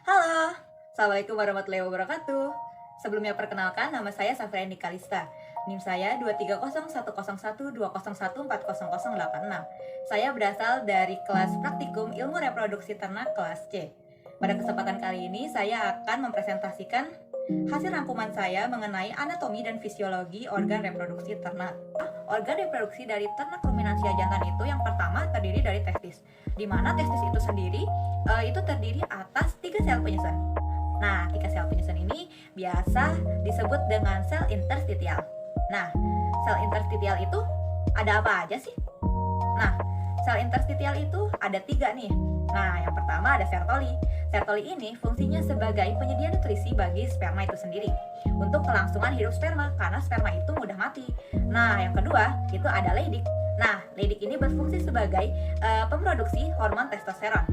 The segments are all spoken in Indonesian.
Halo, Assalamualaikum warahmatullahi wabarakatuh. Sebelumnya perkenalkan, nama saya Safriani Kalista. NIM saya 23010120140040086. Saya berasal dari kelas Praktikum Ilmu Reproduksi Ternak kelas C. Pada kesempatan kali ini, saya akan mempresentasikan hasil rangkuman saya mengenai anatomi dan fisiologi organ reproduksi ternak. Organ reproduksi dari ternak ruminansia jantan itu yang pertama terdiri dari testis, di mana testis itu sendiri itu terdiri atas 3 sel penyusun. Nah, 3 sel penyusun ini biasa disebut dengan sel interstitial. Nah, sel interstitial itu ada apa aja sih? Nah, sel interstitial itu ada 3 nih. Nah, yang pertama ada Sertoli. Sertoli ini fungsinya sebagai penyedia nutrisi bagi sperma itu sendiri untuk kelangsungan hidup sperma, karena sperma itu mudah mati. Nah, yang kedua itu ada Leydig. Nah, Leydig ini berfungsi sebagai pemroduksi hormon testosteron.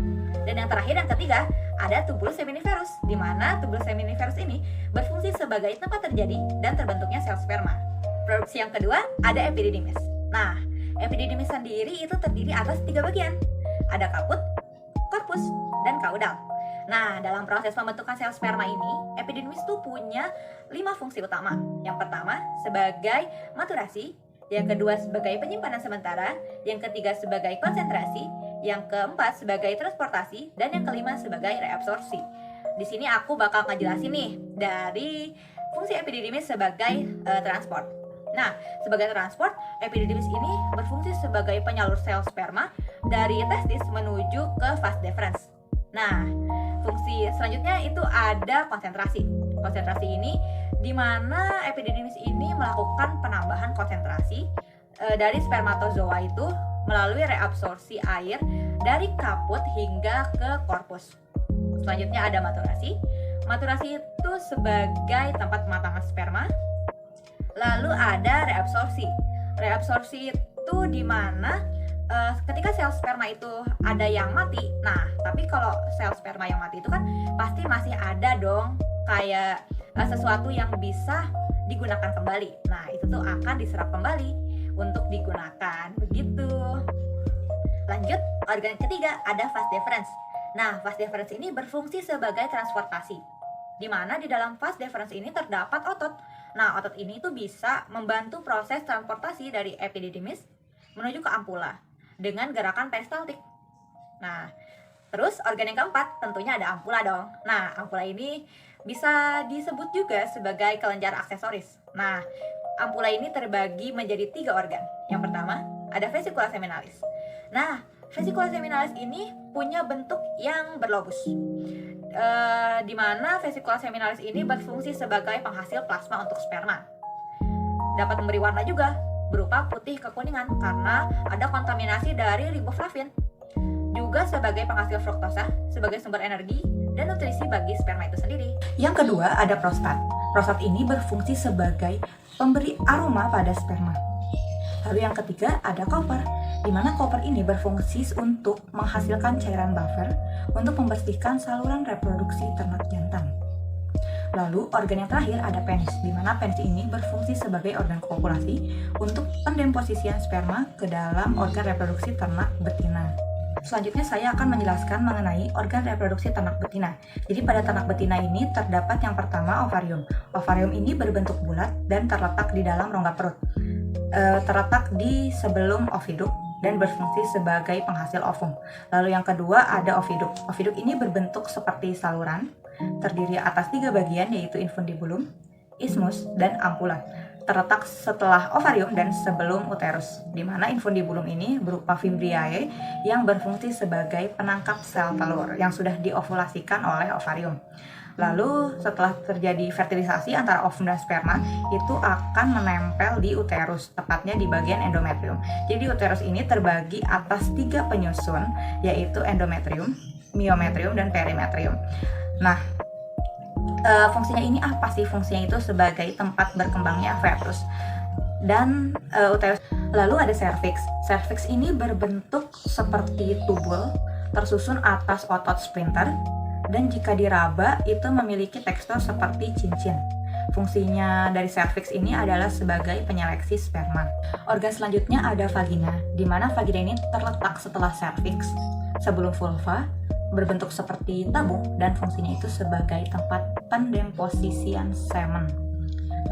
Dan yang terakhir, yang ketiga, ada tubulus seminiferus, di mana tubulus seminiferus ini berfungsi sebagai tempat terjadi dan terbentuknya sel sperma. Produksi yang kedua ada epididymis. Nah, epididymis sendiri itu terdiri atas 3 bagian. Ada kaput, korpus, dan kaudal. Nah, dalam proses pembentukan sel sperma ini, epididymis itu punya 5 fungsi utama. Yang pertama sebagai maturasi, yang kedua sebagai penyimpanan sementara, yang ketiga sebagai konsentrasi, yang keempat sebagai transportasi, dan yang kelima sebagai reabsorpsi. Di sini aku bakal ngejelasin nih dari fungsi epididymis sebagai transport. Nah, sebagai transport, epididymis ini berfungsi sebagai penyalur sel sperma dari testis menuju ke vas deferens. Nah, fungsi selanjutnya itu ada konsentrasi. Konsentrasi ini di mana epididymis ini melakukan penambahan konsentrasi dari spermatozoa itu melalui reabsorpsi air dari kaput hingga ke korpus. Selanjutnya ada maturasi. Maturasi itu sebagai tempat pematangan sperma. Lalu ada reabsorpsi. Reabsorpsi itu di mana ketika sel sperma itu ada yang mati. Nah, tapi kalau sel sperma yang mati itu kan pasti masih ada dong kayak sesuatu yang bisa digunakan kembali. Nah, itu tuh akan diserap kembali untuk digunakan, begitu. Lanjut, organ ketiga ada vas deferens. Nah, vas deferens ini berfungsi sebagai transportasi, di mana di dalam vas deferens ini terdapat otot. Nah, otot ini tuh bisa membantu proses transportasi dari epididymis menuju ke ampula dengan gerakan peristaltik. Nah, terus organ yang keempat tentunya ada ampula dong. Nah, ampula ini bisa disebut juga sebagai kelenjar aksesoris. Nah, ampula ini terbagi menjadi 3 organ. Yang pertama ada vesicula seminalis. Nah, vesicula seminalis ini punya bentuk yang berlobus, di mana vesicula seminalis ini berfungsi sebagai penghasil plasma untuk sperma. Dapat memberi warna juga berupa putih kekuningan karena ada kontaminasi dari riboflavin. Juga sebagai penghasil fruktosa sebagai sumber energi dan nutrisi bagi sperma itu sendiri. Yang kedua ada prostat. Prostat ini berfungsi sebagai pemberi aroma pada sperma. Lalu yang ketiga ada Cowper, di mana Cowper ini berfungsi untuk menghasilkan cairan buffer untuk membersihkan saluran reproduksi ternak jantan. Lalu organ yang terakhir ada penis, di mana penis ini berfungsi sebagai organ kopulasi untuk pendeposisian sperma ke dalam organ reproduksi ternak betina. Selanjutnya saya akan menjelaskan mengenai organ reproduksi ternak betina. Jadi pada ternak betina ini terdapat yang pertama ovarium. Ovarium ini berbentuk bulat dan terletak di dalam rongga perut. Terletak di sebelum oviduk dan berfungsi sebagai penghasil ovum. Lalu yang kedua ada oviduk. Oviduk ini berbentuk seperti saluran, terdiri atas 3 bagian yaitu infundibulum, isthmus, dan ampula. Terletak setelah ovarium dan sebelum uterus, di mana infundibulum ini berupa fimbriae yang berfungsi sebagai penangkap sel telur yang sudah diovulasikan oleh ovarium. Lalu setelah terjadi fertilisasi antara ovum dan sperma, itu akan menempel di uterus, tepatnya di bagian endometrium. Jadi uterus ini terbagi atas 3 penyusun, yaitu endometrium, myometrium, dan perimetrium. Nah, fungsinya ini apa sih? Fungsinya itu sebagai tempat berkembangnya fetus dan uterus. Lalu ada cervix. Cervix ini berbentuk seperti tubul tersusun atas otot splinter, dan jika diraba itu memiliki tekstur seperti cincin. Fungsinya dari cervix ini adalah sebagai penyeleksi sperma. Organ selanjutnya ada vagina, di mana vagina ini terletak setelah cervix, sebelum vulva, berbentuk seperti tabung dan fungsinya itu sebagai tempat pendeposisian semen.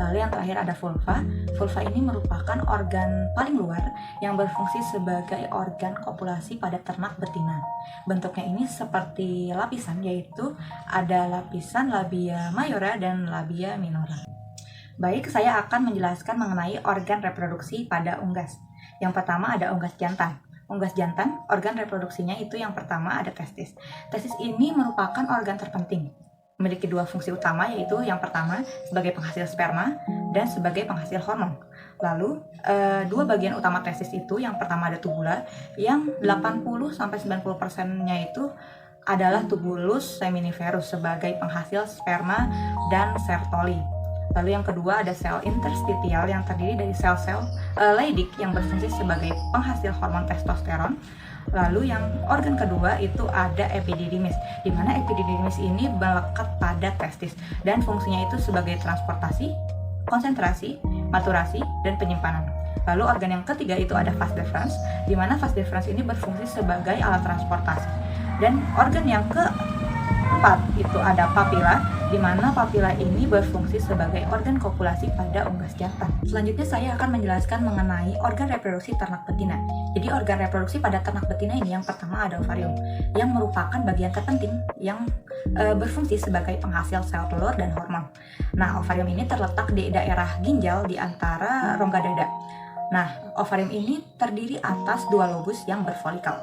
Lalu yang terakhir ada vulva. Vulva ini merupakan organ paling luar yang berfungsi sebagai organ kopulasi pada ternak betina. Bentuknya ini seperti lapisan, yaitu ada lapisan labia mayora dan labia minora. Baik, saya akan menjelaskan mengenai organ reproduksi pada unggas. Yang pertama ada unggas jantan. Unggas jantan, organ reproduksinya itu yang pertama ada testis. Testis ini merupakan organ terpenting. Memiliki dua fungsi utama, yaitu yang pertama sebagai penghasil sperma dan sebagai penghasil hormon. Lalu dua bagian utama testis itu, yang pertama ada tubula yang 80-90%-nya itu adalah tubulus seminiferus sebagai penghasil sperma dan sertoli. Lalu yang kedua ada sel interstitial yang terdiri dari sel-sel Leydig yang berfungsi sebagai penghasil hormon testosteron. Lalu yang organ kedua itu ada epididymis, di mana epididymis ini melekat pada testis dan fungsinya itu sebagai transportasi, konsentrasi, maturasi, dan penyimpanan. Lalu organ yang ketiga itu ada vas deferens, di mana vas deferens ini berfungsi sebagai alat transportasi. Dan organ yang keempat itu ada papila, di mana papila ini berfungsi sebagai organ kopulasi pada unggas jantan. Selanjutnya saya akan menjelaskan mengenai organ reproduksi ternak betina. Jadi organ reproduksi pada ternak betina ini yang pertama ada ovarium, yang merupakan bagian terpenting yang berfungsi sebagai penghasil sel telur dan hormon. Nah, ovarium ini terletak di daerah ginjal di antara rongga dada. Nah, ovarium ini terdiri atas dua lobus yang berfolikel.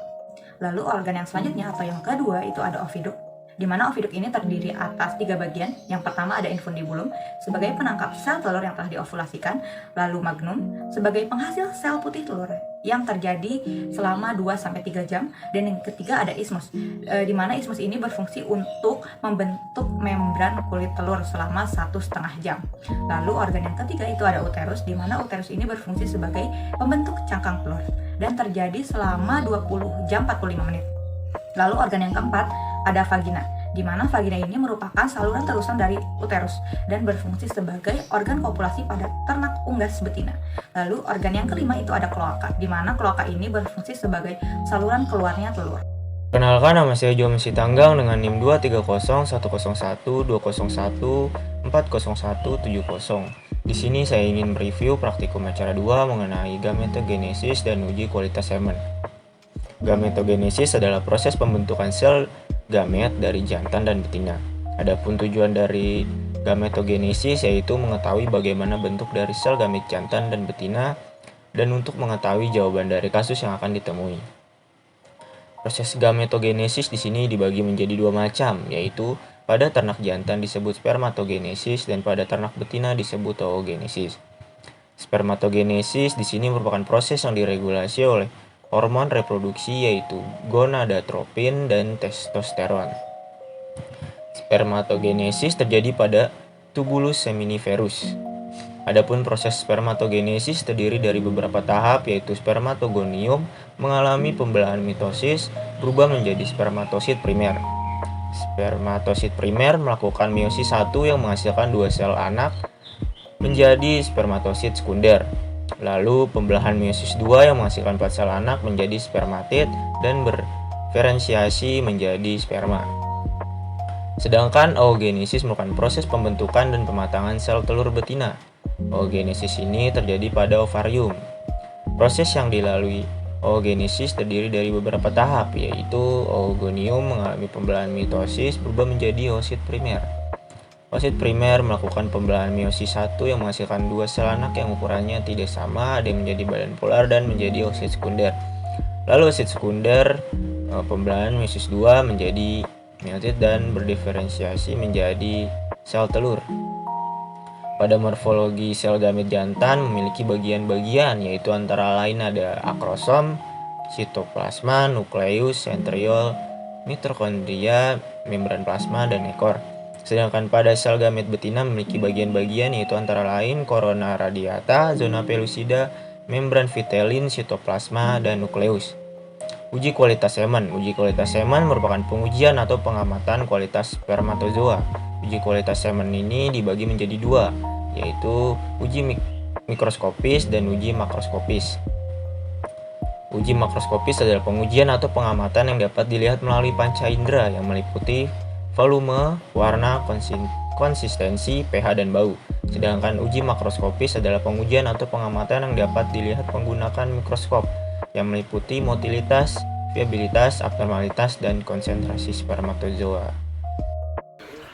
Lalu organ yang selanjutnya atau yang kedua itu ada oviduk, di mana oviduk ini terdiri atas tiga bagian. Yang pertama ada infundibulum sebagai penangkap sel telur yang telah diovulasikan, lalu magnum sebagai penghasil sel putih telur yang terjadi selama 2-3 jam, dan yang ketiga ada ismus, di mana ismus ini berfungsi untuk membentuk membran kulit telur selama 1,5 jam. Lalu organ yang ketiga itu ada uterus, di mana uterus ini berfungsi sebagai pembentuk cangkang telur dan terjadi selama 20 jam 45 menit. Lalu organ yang keempat ada vagina, di mana vagina ini merupakan saluran terusan dari uterus dan berfungsi sebagai organ kopulasi pada ternak unggas betina. Lalu organ yang kelima itu ada kloaka, di mana kloaka ini berfungsi sebagai saluran keluarnya telur. Perkenalkan, nama saya Joam Sitanggang dengan NIM 230110120140170. Di sini saya ingin mereview praktikum acara 2 mengenai gametogenesis dan uji kualitas semen. Gametogenesis adalah proses pembentukan sel gamet dari jantan dan betina. Adapun tujuan dari gametogenesis yaitu mengetahui bagaimana bentuk dari sel gamet jantan dan betina dan untuk mengetahui jawaban dari kasus yang akan ditemui. Proses gametogenesis di sini dibagi menjadi dua macam, yaitu pada ternak jantan disebut spermatogenesis dan pada ternak betina disebut oogenesis. Spermatogenesis di sini merupakan proses yang diregulasi oleh hormon reproduksi yaitu gonadotropin dan testosteron. Spermatogenesis terjadi pada tubulus seminiferus. Adapun proses spermatogenesis terdiri dari beberapa tahap, yaitu spermatogonium mengalami pembelahan mitosis berubah menjadi spermatosit primer. Spermatosit primer melakukan meiosis 1 yang menghasilkan 2 sel anak menjadi spermatosit sekunder. Lalu pembelahan meiosis 2 yang menghasilkan 4 sel anak menjadi spermatid dan berdiferensiasi menjadi sperma. Sedangkan oogenesis merupakan proses pembentukan dan pematangan sel telur betina. Oogenesis ini terjadi pada ovarium. Proses yang dilalui oogenesis terdiri dari beberapa tahap, yaitu oogonium mengalami pembelahan mitosis berubah menjadi oosit primer. Oosit primer melakukan pembelahan meiosis 1 yang menghasilkan 2 sel anak yang ukurannya tidak sama, ada yang menjadi badan polar dan menjadi oosit sekunder. Lalu oosit sekunder pembelahan meiosis 2 menjadi meiosit dan berdiferensiasi menjadi sel telur. Pada morfologi sel gamet jantan memiliki bagian-bagian, yaitu antara lain ada akrosom, sitoplasma, nukleus, sentriol, mitokondria, membran plasma, dan ekor. Sedangkan pada sel gamet betina memiliki bagian-bagian yaitu antara lain korona radiata, zona pellucida, membran vitelin, sitoplasma, dan nukleus. Uji kualitas semen. Uji kualitas semen merupakan pengujian atau pengamatan kualitas spermatozoa. Uji kualitas semen ini dibagi menjadi dua, yaitu uji mikroskopis dan uji makroskopis. Uji makroskopis adalah pengujian atau pengamatan yang dapat dilihat melalui panca indera yang meliputi volume, warna, konsistensi, pH, dan bau. Sedangkan uji makroskopis adalah pengujian atau pengamatan yang dapat dilihat menggunakan mikroskop yang meliputi motilitas, viabilitas, abnormalitas, dan konsentrasi spermatozoa.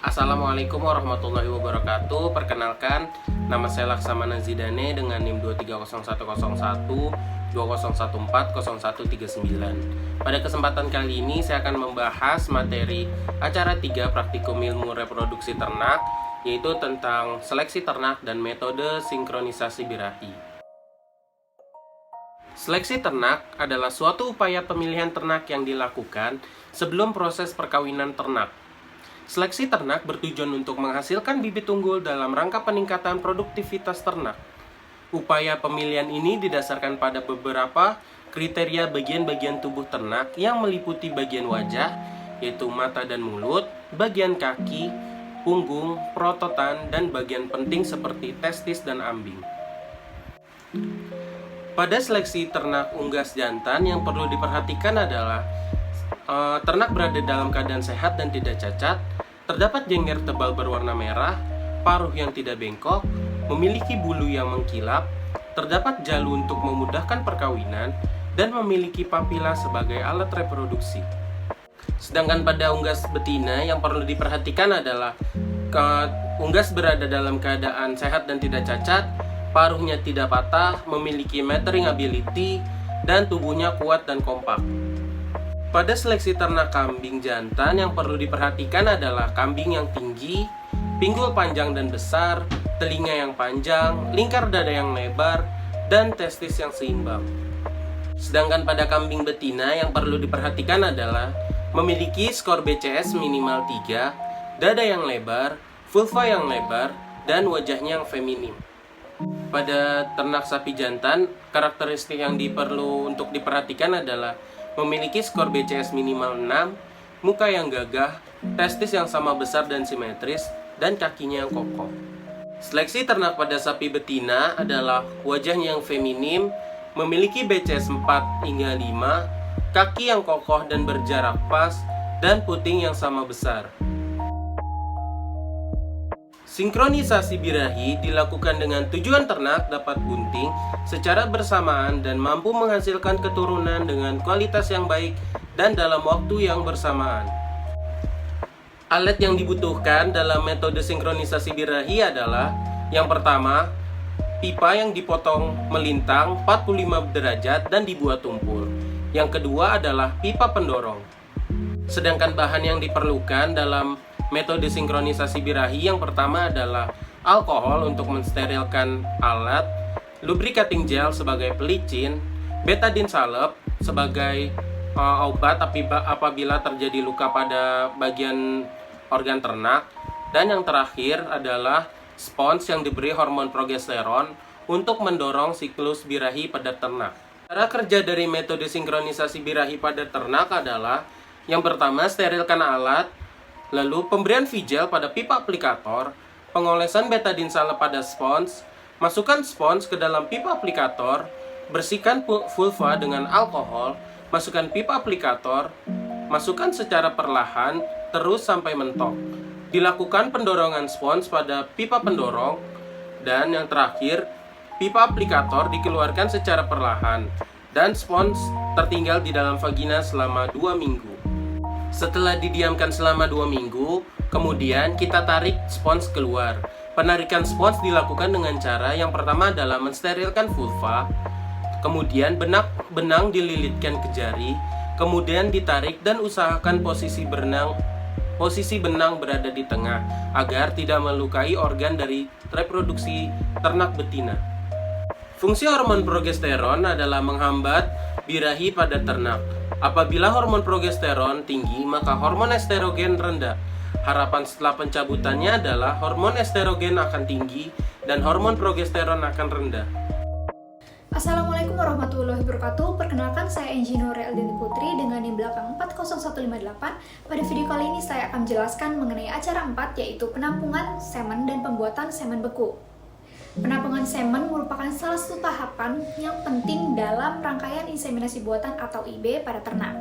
Assalamualaikum warahmatullahi wabarakatuh. Perkenalkan, nama saya Laksamana Zidane dengan NIM 2301101 20140139. Pada kesempatan kali ini saya akan membahas materi acara 3 praktikum ilmu reproduksi ternak, yaitu tentang seleksi ternak dan metode sinkronisasi birahi. Seleksi ternak adalah suatu upaya pemilihan ternak yang dilakukan sebelum proses perkawinan ternak. Seleksi ternak bertujuan untuk menghasilkan bibit unggul dalam rangka peningkatan produktivitas ternak. Upaya pemilihan ini didasarkan pada beberapa kriteria bagian-bagian tubuh ternak yang meliputi bagian wajah, yaitu mata dan mulut, bagian kaki, punggung, prototan, dan bagian penting seperti testis dan ambing. Pada seleksi ternak unggas jantan yang perlu diperhatikan adalah ternak berada dalam keadaan sehat dan tidak cacat, terdapat jengger tebal berwarna merah, paruh yang tidak bengkok, memiliki bulu yang mengkilap, terdapat jalu untuk memudahkan perkawinan, dan memiliki papila sebagai alat reproduksi. Sedangkan pada unggas betina yang perlu diperhatikan adalah unggas berada dalam keadaan sehat dan tidak cacat, paruhnya tidak patah, memiliki mating ability, dan tubuhnya kuat dan kompak. Pada seleksi ternak kambing jantan yang perlu diperhatikan adalah kambing yang tinggi, pinggul panjang dan besar, telinga yang panjang, lingkar dada yang lebar, dan testis yang seimbang. Sedangkan pada kambing betina yang perlu diperhatikan adalah memiliki skor BCS minimal 3, dada yang lebar, vulva yang lebar, dan wajahnya yang feminim. Pada ternak sapi jantan, karakteristik yang perlu untuk diperhatikan adalah memiliki skor BCS minimal 6, muka yang gagah, testis yang sama besar dan simetris, dan kakinya yang kokoh. Seleksi ternak pada sapi betina adalah wajahnya yang feminim, memiliki BCS 4 hingga 5, kaki yang kokoh dan berjarak pas, dan puting yang sama besar. Sinkronisasi birahi dilakukan dengan tujuan ternak dapat bunting secara bersamaan dan mampu menghasilkan keturunan dengan kualitas yang baik dan dalam waktu yang bersamaan. Alat yang dibutuhkan dalam metode sinkronisasi birahi adalah yang pertama, pipa yang dipotong melintang 45 derajat dan dibuat tumpul. Yang kedua adalah pipa pendorong. Sedangkan bahan yang diperlukan dalam metode sinkronisasi birahi yang pertama adalah alkohol untuk mensterilkan alat, lubricating gel sebagai pelicin, betadine salep sebagai obat apabila terjadi luka pada bagian organ ternak, dan yang terakhir adalah spons yang diberi hormon progesteron untuk mendorong siklus birahi pada ternak. Cara kerja dari metode sinkronisasi birahi pada ternak adalah yang pertama, sterilkan alat, lalu pemberian V-gel pada pipa aplikator, pengolesan betadine salep pada spons, masukkan spons ke dalam pipa aplikator, bersihkan vulva dengan alkohol, masukkan pipa aplikator, masukkan secara perlahan, terus sampai mentok. Dilakukan pendorongan spons pada pipa pendorong, dan yang terakhir, pipa aplikator dikeluarkan secara perlahan, dan spons tertinggal di dalam vagina selama 2 minggu. Setelah didiamkan selama 2 minggu, kemudian kita tarik spons keluar. Penarikan spons dilakukan dengan cara yang pertama adalah mensterilkan vulva, kemudian benang dililitkan ke jari, kemudian ditarik dan usahakan posisi benang berada di tengah agar tidak melukai organ dari reproduksi ternak betina. Fungsi hormon progesteron adalah menghambat birahi pada ternak. Apabila hormon progesteron tinggi, maka hormon estrogen rendah. Harapan setelah pencabutannya adalah hormon estrogen akan tinggi dan hormon progesteron akan rendah. Assalamualaikum warahmatullahi wabarakatuh. Perkenalkan, saya Engineer Eldini Putri dengan NIM belakang 40158. Pada video kali ini saya akan menjelaskan mengenai acara 4, yaitu penampungan semen dan pembuatan semen beku. Penampungan semen merupakan salah satu tahapan yang penting dalam rangkaian inseminasi buatan atau IB pada ternak.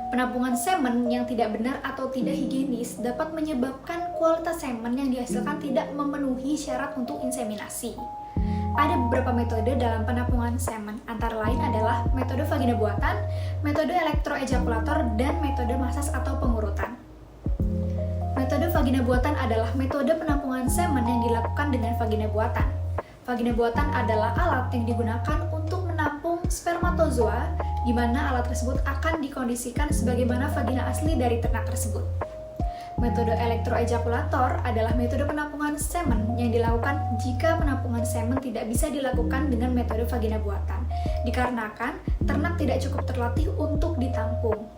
Penampungan semen yang tidak benar atau tidak higienis dapat menyebabkan kualitas semen yang dihasilkan tidak memenuhi syarat untuk inseminasi. Ada beberapa metode dalam penampungan semen, antara lain adalah metode vagina buatan, metode elektroejakulator, dan metode masas atau pengurutan. Metode vagina buatan adalah metode penampungan semen yang dilakukan dengan vagina buatan. Vagina buatan adalah alat yang digunakan untuk menampung spermatozoa, di mana alat tersebut akan dikondisikan sebagaimana vagina asli dari ternak tersebut. Metode elektroejakulator adalah metode penampungan semen yang dilakukan jika penampungan semen tidak bisa dilakukan dengan metode vagina buatan, dikarenakan ternak tidak cukup terlatih untuk ditampung.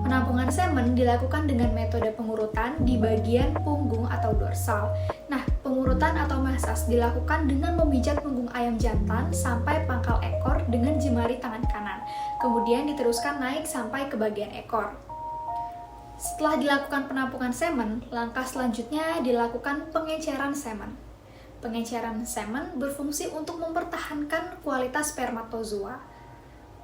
Penampungan semen dilakukan dengan metode pengurutan di bagian punggung atau dorsal. Nah, pengurutan atau masas dilakukan dengan memijat punggung ayam jantan sampai pangkal ekor dengan jemari tangan kanan, kemudian diteruskan naik sampai ke bagian ekor. Setelah dilakukan penampungan semen, langkah selanjutnya dilakukan pengenceran semen. Pengenceran semen berfungsi untuk mempertahankan kualitas spermatozoa.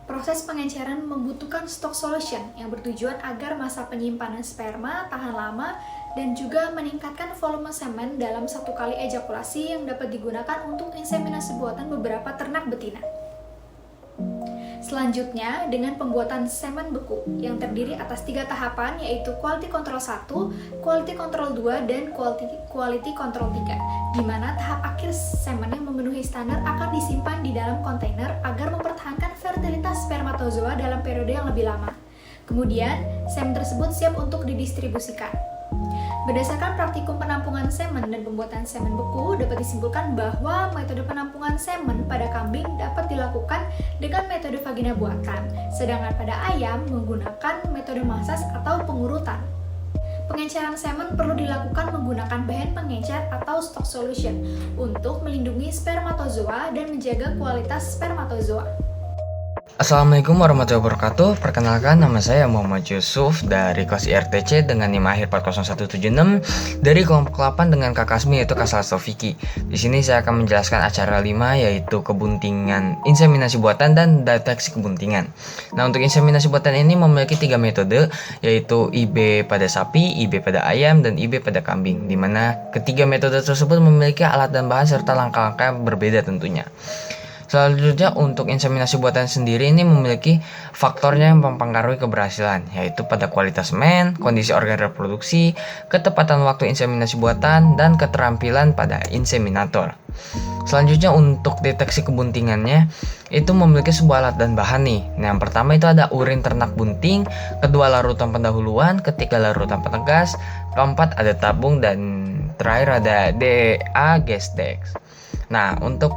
Proses pengenceran membutuhkan stock solution yang bertujuan agar masa penyimpanan sperma tahan lama dan juga meningkatkan volume semen dalam satu kali ejakulasi yang dapat digunakan untuk inseminasi buatan beberapa ternak betina. Selanjutnya, dengan pembuatan semen beku yang terdiri atas 3 tahapan, yaitu quality control 1, quality control 2, dan quality control 3, di mana tahap akhir semen yang memenuhi standar akan disimpan di dalam kontainer agar mempertahankan fertilitas spermatozoa dalam periode yang lebih lama. Kemudian, semen tersebut siap untuk didistribusikan. Berdasarkan praktikum penampungan semen dan pembuatan semen beku, dapat disimpulkan bahwa metode penampungan semen pada kambing dapat dilakukan dengan metode vagina buatan, sedangkan pada ayam menggunakan metode masas atau pengurutan. Pengenceran semen perlu dilakukan menggunakan bahan pengencer atau stock solution untuk melindungi spermatozoa dan menjaga kualitas spermatozoa. Assalamualaikum warahmatullahi wabarakatuh. Perkenalkan, nama saya Muhammad Yusuf dari kelas IRTC dengan NIM akhir 40176 dari kelompok 8 dengan Kak Kasmi yaitu Kak Salsofiki. Di sini saya akan menjelaskan acara 5 yaitu kebuntingan, inseminasi buatan dan deteksi kebuntingan. Nah, untuk inseminasi buatan ini memiliki 3 metode yaitu IB pada sapi, IB pada ayam, dan IB pada kambing, di mana ketiga metode tersebut memiliki alat dan bahan serta langkah-langkah yang berbeda tentunya. Selanjutnya, untuk inseminasi buatan sendiri ini memiliki faktornya yang mempengaruhi keberhasilan, yaitu pada kualitas semen, kondisi organ reproduksi, ketepatan waktu inseminasi buatan, dan keterampilan pada inseminator. Selanjutnya, untuk deteksi kebuntingannya itu memiliki sebuah alat dan bahan nih. Nah, yang pertama itu ada urin ternak bunting, kedua larutan pendahuluan, ketiga larutan penegas, keempat ada tabung, dan terakhir ada DEA gas dex. Nah, untuk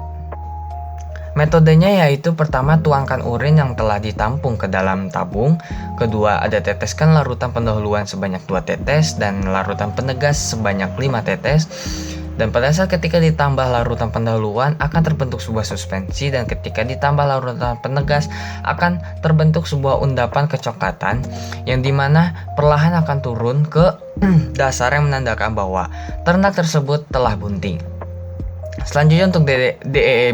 metodenya yaitu pertama tuangkan urin yang telah ditampung ke dalam tabung, kedua ada teteskan larutan pendahuluan sebanyak 2 tetes dan larutan penegas sebanyak 5 tetes. Dan pada saat ketika ditambah larutan pendahuluan akan terbentuk sebuah suspensi, dan ketika ditambah larutan penegas akan terbentuk sebuah undapan kecoklatan yang dimana perlahan akan turun ke dasar yang menandakan bahwa ternak tersebut telah bunting. Selanjutnya, untuk DEE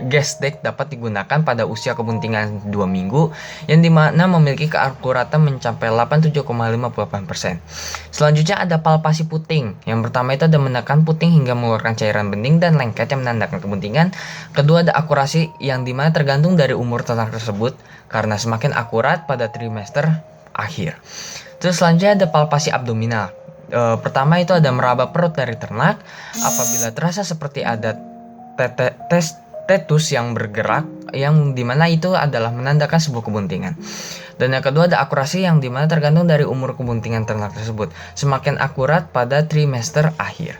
gas deck dapat digunakan pada usia kebuntingan 2 minggu yang dimana memiliki keakuratan mencapai 87,58%. Selanjutnya ada palpasi puting. Yang pertama itu ada menekan puting hingga mengeluarkan cairan bening dan lengket yang menandakan kebuntingan. Kedua ada akurasi yang dimana tergantung dari umur ternak tersebut karena semakin akurat pada trimester akhir. Terus selanjutnya ada palpasi abdominal. Pertama itu ada meraba perut dari ternak apabila terasa seperti ada tetus yang bergerak, yang dimana itu adalah menandakan sebuah kebuntingan. Dan yang kedua ada akurasi yang dimana tergantung dari umur kebuntingan ternak tersebut, semakin akurat pada trimester akhir.